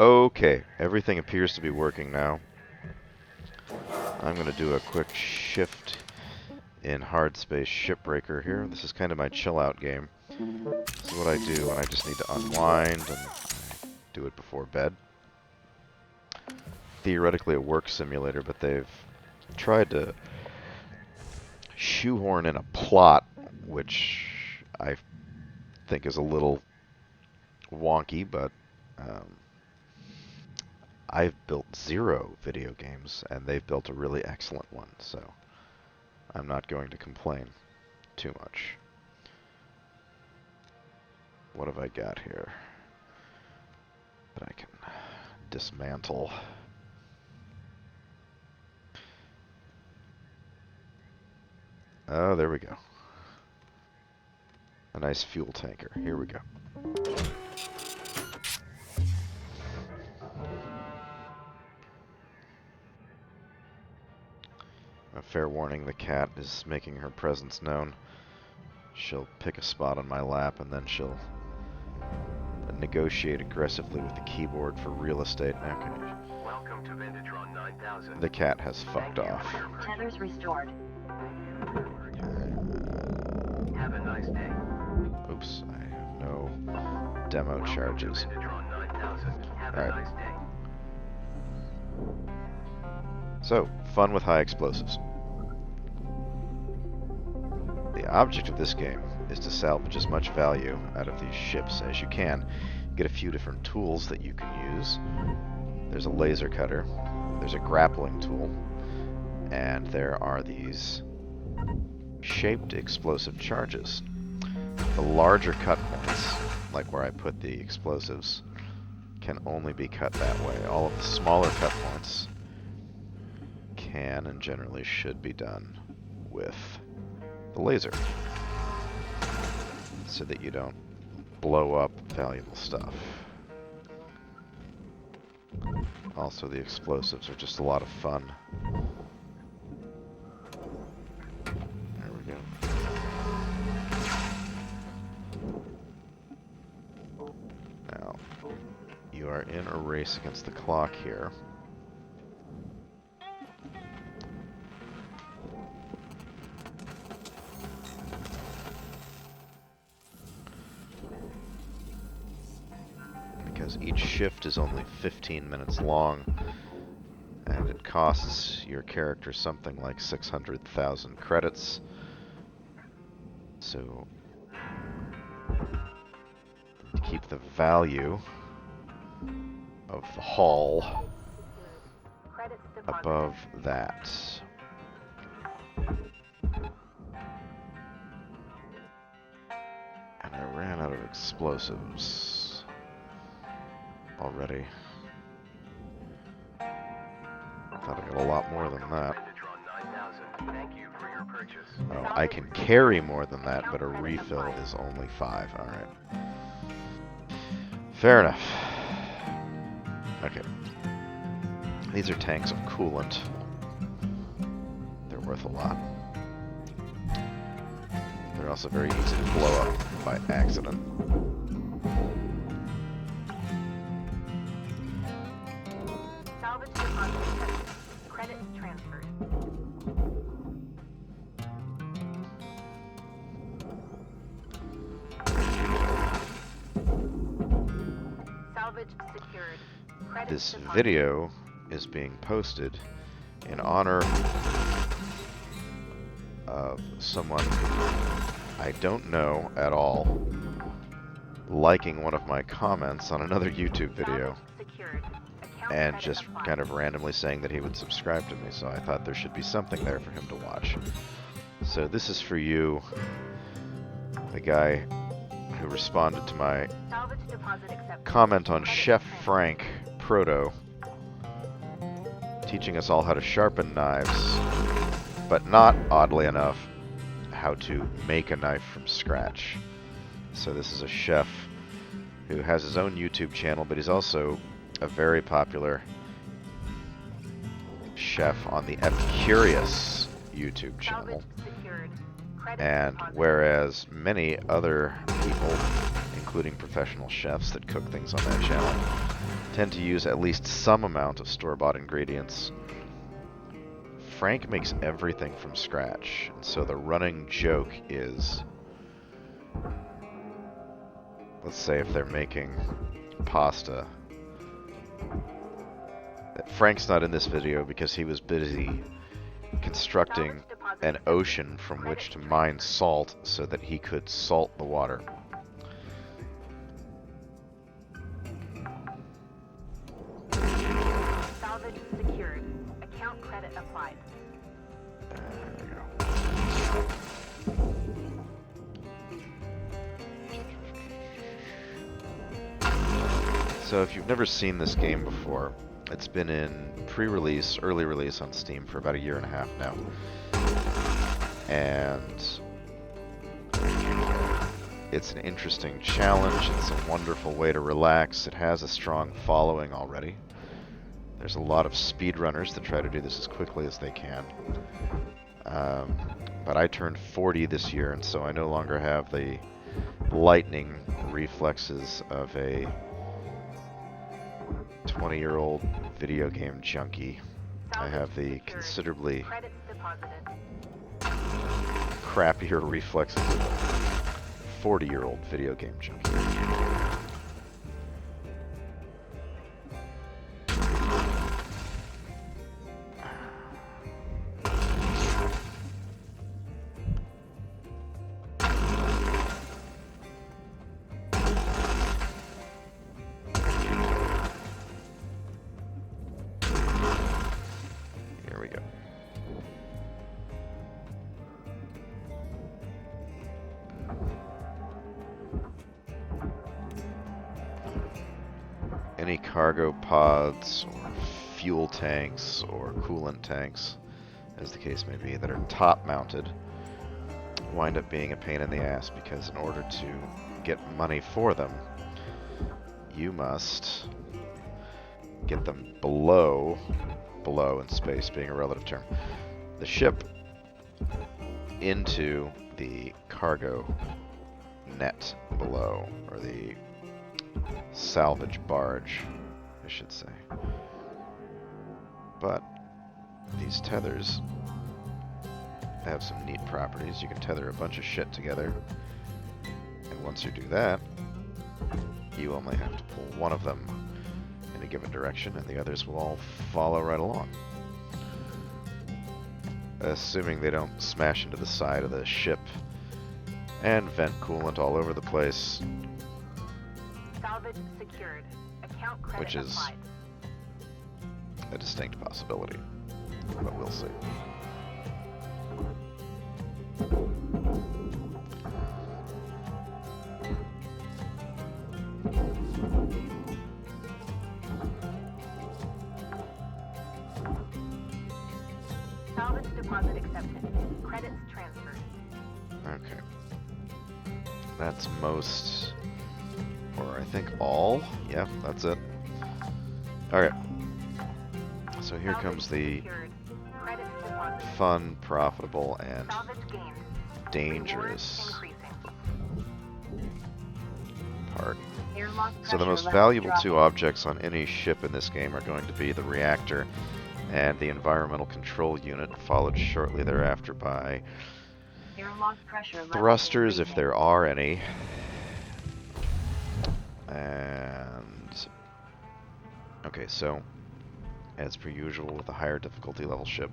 Okay, everything appears to be working now. I'm going to do a quick shift in Hardspace Shipbreaker here. This is kind of my chill-out game. This is what I do when I just need to unwind, and I do it before bed. Theoretically a work simulator, but they've tried to shoehorn in a plot, which I think is a little wonky, but I've built 0 video games, and they've built a really excellent one, so I'm not going to complain too much. What have I got here that I can dismantle? Oh, there we go. A nice fuel tanker. Here we go. A fair warning, the cat is making her presence known. She'll pick a spot on my lap, and then she'll negotiate aggressively with the keyboard for real estate. Okay. Welcome to Vintatron 9000. The cat has fucked off. Tethers restored. Have a nice day. Oops, I have no demo Welcome charges. to Vintatron 9000. Have a Alright. nice day. So, fun with high explosives. The object of this game is to salvage as much value out of these ships as you can. Get a few different tools that you can use. There's a laser cutter, there's a grappling tool, and there are these shaped explosive charges. The larger cut points, like where I put the explosives, can only be cut that way. All of the smaller cut points can and generally should be done with the laser, so that you don't blow up valuable stuff. Also, the explosives are just a lot of fun. There we go. Now, you are in a race against the clock here. Because each shift is only 15 minutes long, and it costs your character something like 600,000 credits. So, to keep the value of the haul above that. And I ran out of explosives already. Thought I got a lot more than that. Vintatron 9000. Thank you for your purchase. Oh, I can carry more than that, but a refill is only 5. Alright. Fair enough. Okay. These are tanks of coolant. They're worth a lot. They're also very easy to blow up by accident. Salvage deposit. Credits transferred. Salvage secured. Credits This deposited. video is being posted in honor of someone who I don't know at all liking one of my comments on another YouTube video Salvage secured. Account and credit just applied. kind of randomly saying that he would subscribe to me, so I thought there should be something there for him to watch. So this is for you, the guy who responded to my Salvage deposit accepted. comment on Credits Chef transferred. Frank Proto, teaching us all how to sharpen knives, but not, oddly enough, how to make a knife from scratch. So this is a chef who has his own YouTube channel, but he's also a very popular chef on the Epicurious YouTube channel. Salvage secured. Credits And deposited. whereas many other people, including professional chefs that cook things on that channel, tend to use at least some amount of store-bought ingredients. Frank makes everything from scratch, and so the running joke is, let's say if they're making pasta. Frank's not in this video because he was busy constructing an ocean from which to mine salt so that he could salt the water. Salvage secured. Account credit applied. There we go. So if you've never seen this game before, it's been in pre-release, early release on Steam for about 1.5 years now. And it's an interesting challenge. It's a wonderful way to relax. It has a strong following already. There's a lot of speedrunners that try to do this as quickly as they can. But I turned 40 this year, and so I no longer have the lightning reflexes of a 20-year-old video game junkie. I have the considerably crappier reflexes of a 40-year-old video game junkie. Any cargo pods or fuel tanks or coolant tanks, as the case may be, that are top mounted wind up being a pain in the ass, because in order to get money for them, you must get them below in space being a relative term, the ship into the cargo net below, or the salvage barge, I should say. But these tethers have some neat properties. You can tether a bunch of shit together, and once you do that, you only have to pull one of them in a given direction, and the others will all follow right along. Assuming they don't smash into the side of the ship and vent coolant all over the place. Salvage secured. Account credit Which is applied. a distinct possibility, but we'll see. Salvage deposit accepted. Credits transferred. Okay. That's most, or I think all. Yeah, that's it. Okay. So here comes the Credits deposited. fun, profitable, and Salvage gained. dangerous Rewards increasing. part. Airlock So the pressure most levels valuable dropping. two objects on any ship in this game are going to be the reactor and the environmental control unit, followed shortly thereafter by Airlock pressure levels thrusters, if increasing. there are any. And okay, so as per usual with a higher difficulty level ship,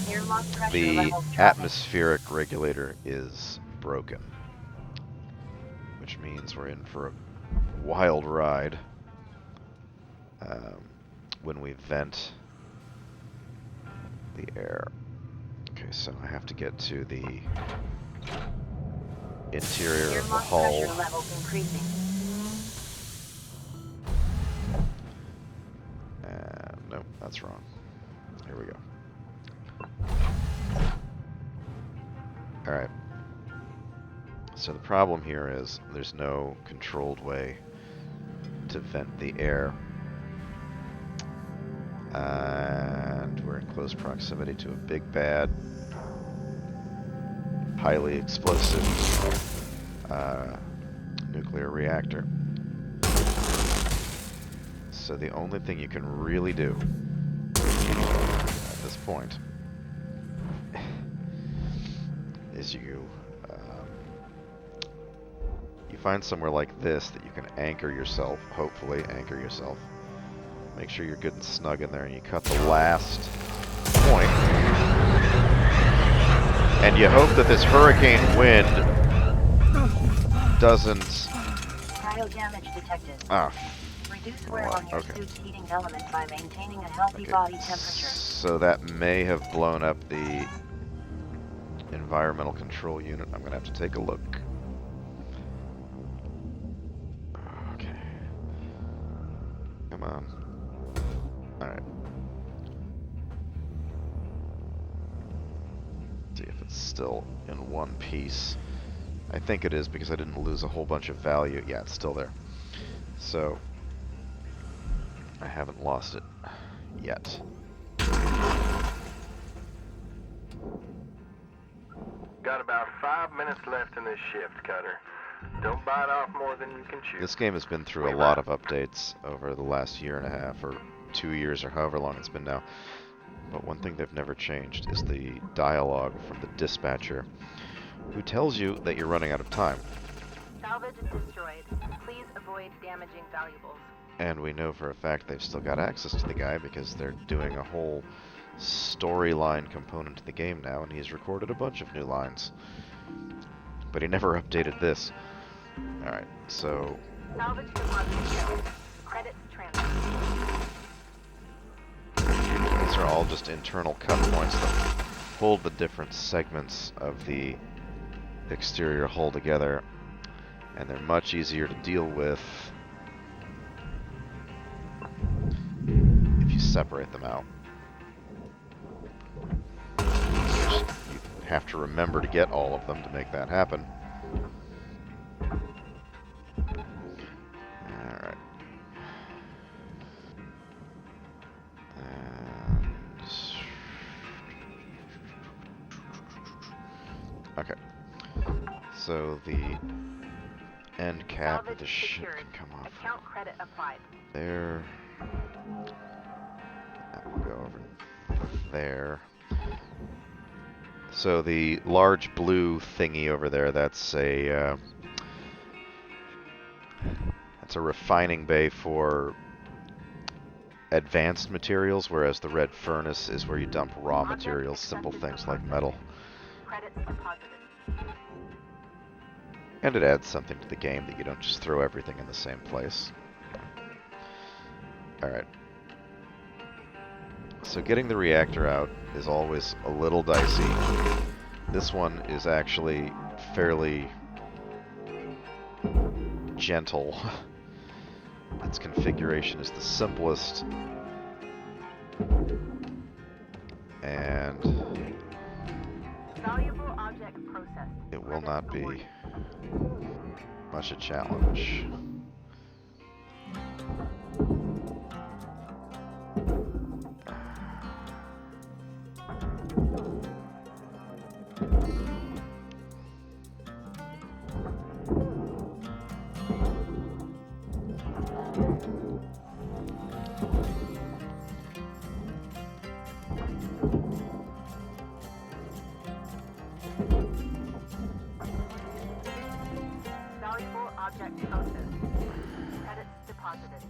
Airlock pressure the levels dropping. atmospheric regulator is broken, which means we're in for a wild ride when we vent the air. Okay, so I have to get to the interior of the Airlock hull. pressure levels increasing. No, that's wrong. Here we go. Alright. So the problem here is there's no controlled way to vent the air. And we're in close proximity to a big bad. highly explosive nuclear reactor. So the only thing you can really do at this point is you find somewhere like this that you can anchor yourself, hopefully anchor yourself. Make sure you're good and snug in there, and you cut the last point. And you hope that this hurricane wind doesn't... Cryo damage detected. Ah. Reduce wear on your suit's heating element by maintaining a healthy body temperature. So that may have blown up the environmental control unit. I'm going to have to take a look. Okay. Come on. Alright. See if it's still in one piece. I think it is because I didn't lose a whole bunch of value. Yeah, it's still there. So, I haven't lost it yet. Got about 5 minutes left in this shift, Cutter. Don't bite off more than you can chew. This game has been through a lot of updates over the last year and a half, or 2 years, or however long it's been now. But one thing they've never changed is the dialogue from the dispatcher, who tells you that you're running out of time. Salvage destroyed. Please avoid damaging valuables. And we know for a fact they've still got access to the guy because they're doing a whole storyline component to the game now, and he's recorded a bunch of new lines. But he never updated this. Alright, so... Salvage deposit. Credits transferred. These are all just internal cut points that hold the different segments of the exterior hull together, and they're much easier to deal with if you separate them out. You have to remember to get all of them to make that happen. Alright. Okay. So the end cap of the ship can come off. Account credit applied. There. That will go over there. So the large blue thingy over there, that's a refining bay for advanced materials, whereas the red furnace is where you dump raw materials, simple things like metal. Credits deposited. And it adds something to the game that you don't just throw everything in the same place. Alright. So getting the reactor out is always a little dicey. This one is actually fairly gentle. Its configuration is the simplest. And Valuable object processed. it will not be Awarded. much a challenge. Valuable object processed. Credits deposited.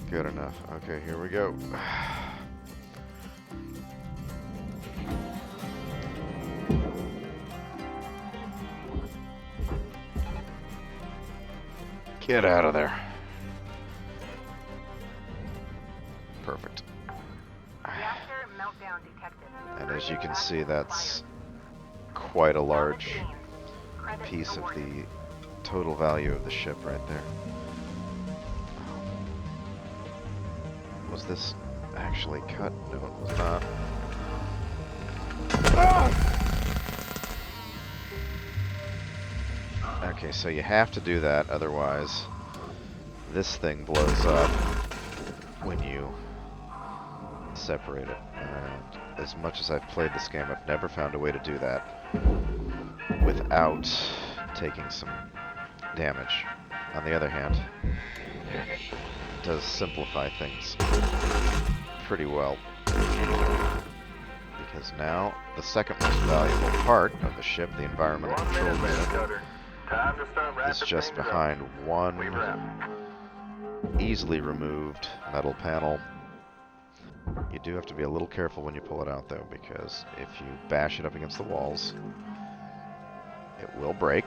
Good enough. Okay, here we go. Get out of there. Perfect. Reactor meltdown detected. And as you can see, that's quite a large piece of the total value of the ship right there. Was this actually cut? No, it was not. Okay, so you have to do that, otherwise this thing blows up when you separate it. And as much as I've played this game, I've never found a way to do that without taking some damage. On the other hand, it does simplify things pretty well. Because now, the second most valuable part of the ship, the environmental control unit, is just behind one easily removed metal panel. You do have to be a little careful when you pull it out, though, because if you bash it up against the walls, it will break,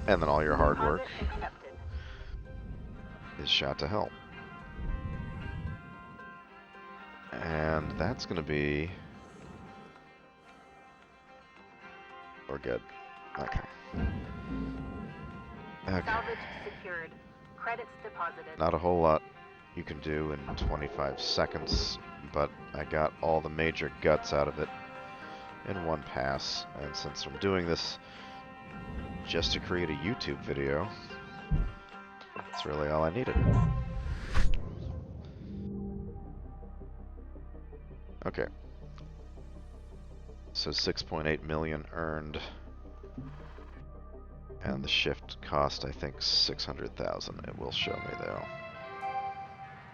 and then all your hard work is shot to hell. And that's going to be... We're good. Okay. Okay. Salvage secured. Credits deposited. Not a whole lot you can do in 25 seconds, but I got all the major guts out of it in one pass, and since I'm doing this just to create a YouTube video, that's really all I needed. Okay. So 6.8 million earned, and the shift cost, I think, 600,000. It will show me though.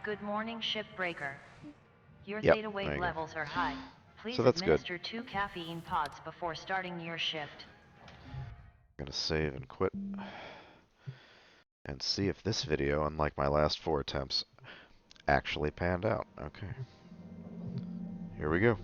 Good morning, Shipbreaker. Your Yep, theta there you wave go. levels are high. Please So that's good. administer 2 caffeine pods before starting your shift. I'm gonna save and quit and see if this video, unlike my last 4 attempts, actually panned out. Okay. Here we go.